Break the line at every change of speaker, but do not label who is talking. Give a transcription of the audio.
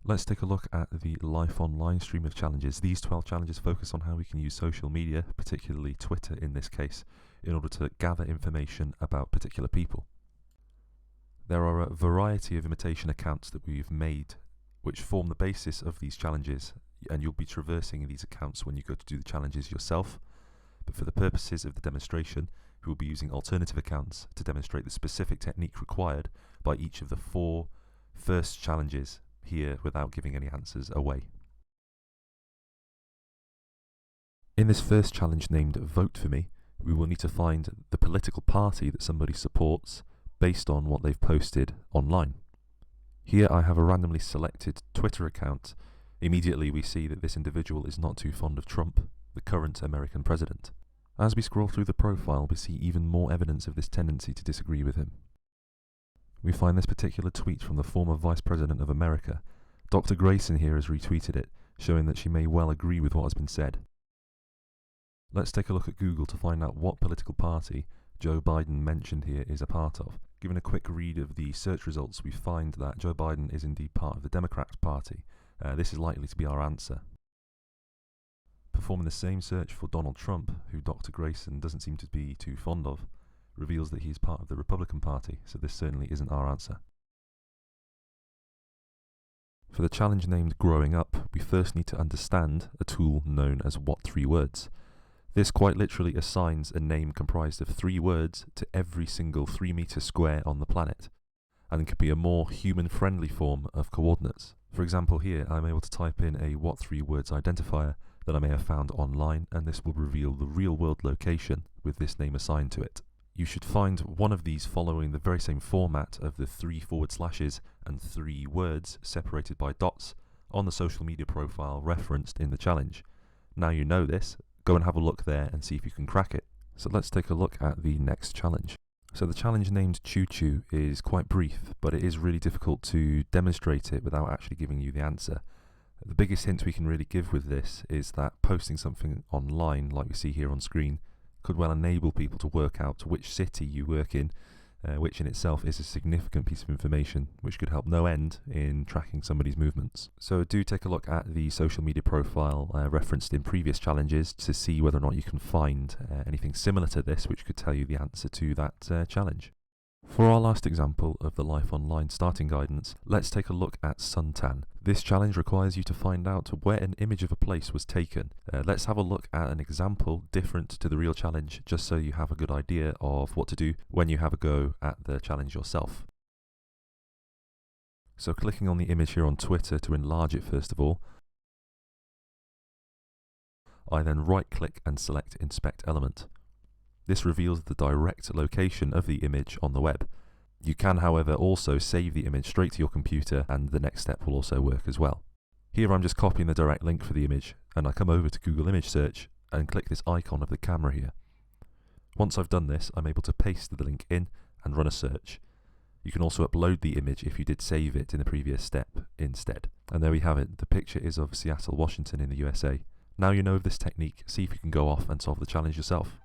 Let's take a look at the Life Online stream of challenges. These 12 challenges focus on how we can use social media, particularly Twitter in this case, in order to gather information about particular people. There are a variety of imitation accounts that we've made which form the basis of these challenges, and you'll be traversing these accounts when you go to do the challenges yourself. But for the purposes of the demonstration, we will be using alternative accounts to demonstrate the specific technique required by each of the 4 first challenges here without giving any answers away. In this first challenge named Vote For Me, we will need to find the political party that somebody supports based on what they've posted online. Here I have a randomly selected Twitter account. Immediately we see that this individual is not too fond of Trump, the current American president. As we scroll through the profile, we see even more evidence of this tendency to disagree with him. We find this particular tweet from the former Vice President of America. Dr. Grayson here has retweeted it, showing that she may well agree with what has been said. Let's take a look at Google to find out what political party Joe Biden mentioned here is a part of. Given a quick read of the search results, we find that Joe Biden is indeed part of the Democrat Party. This is likely to be our answer. Performing the same search for Donald Trump, who Dr. Grayson doesn't seem to be too fond of, reveals that he is part of the Republican Party, so this certainly isn't our answer. For the challenge named Growing Up, we first need to understand a tool known as What 3 Words. This quite literally assigns a name comprised of 3 words to every single 3 meter square on the planet, and can be a more human-friendly form of coordinates. For example, here I'm able to type in a What 3 Words identifier that I may have found online, and this will reveal the real-world location with this name assigned to it. You should find one of these following the very same format of the 3 forward slashes and 3 words separated by dots on the social media profile referenced in the challenge. Now you know this, go and have a look there and see if you can crack it. So let's take a look at the next challenge. So the challenge named Choo Choo is quite brief, but it is really difficult to demonstrate it without actually giving you the answer. The biggest hint we can really give with this is that posting something online, like we see here on screen, could well enable people to work out which city you work in, which in itself is a significant piece of information which could help no end in tracking somebody's movements. So do take a look at the social media profile referenced in previous challenges to see whether or not you can find anything similar to this which could tell you the answer to that challenge. For our last example of the Life Online starting guidance, let's take a look at suntan. This challenge requires you to find out where an image of a place was taken. Let's have a look at an example different to the real challenge, just so you have a good idea of what to do when you have a go at the challenge yourself. So clicking on the image here on Twitter to enlarge it first of all, I then right click and select Inspect Element. This reveals the direct location of the image on the web. You can, however, also save the image straight to your computer, and the next step will also work as well. Here I'm just copying the direct link for the image, and I come over to Google Image Search and click this icon of the camera here. Once I've done this, I'm able to paste the link in and run a search. You can also upload the image if you did save it in the previous step instead. And there we have it. The picture is of Seattle, Washington in the USA. Now you know of this technique, see if you can go off and solve the challenge yourself.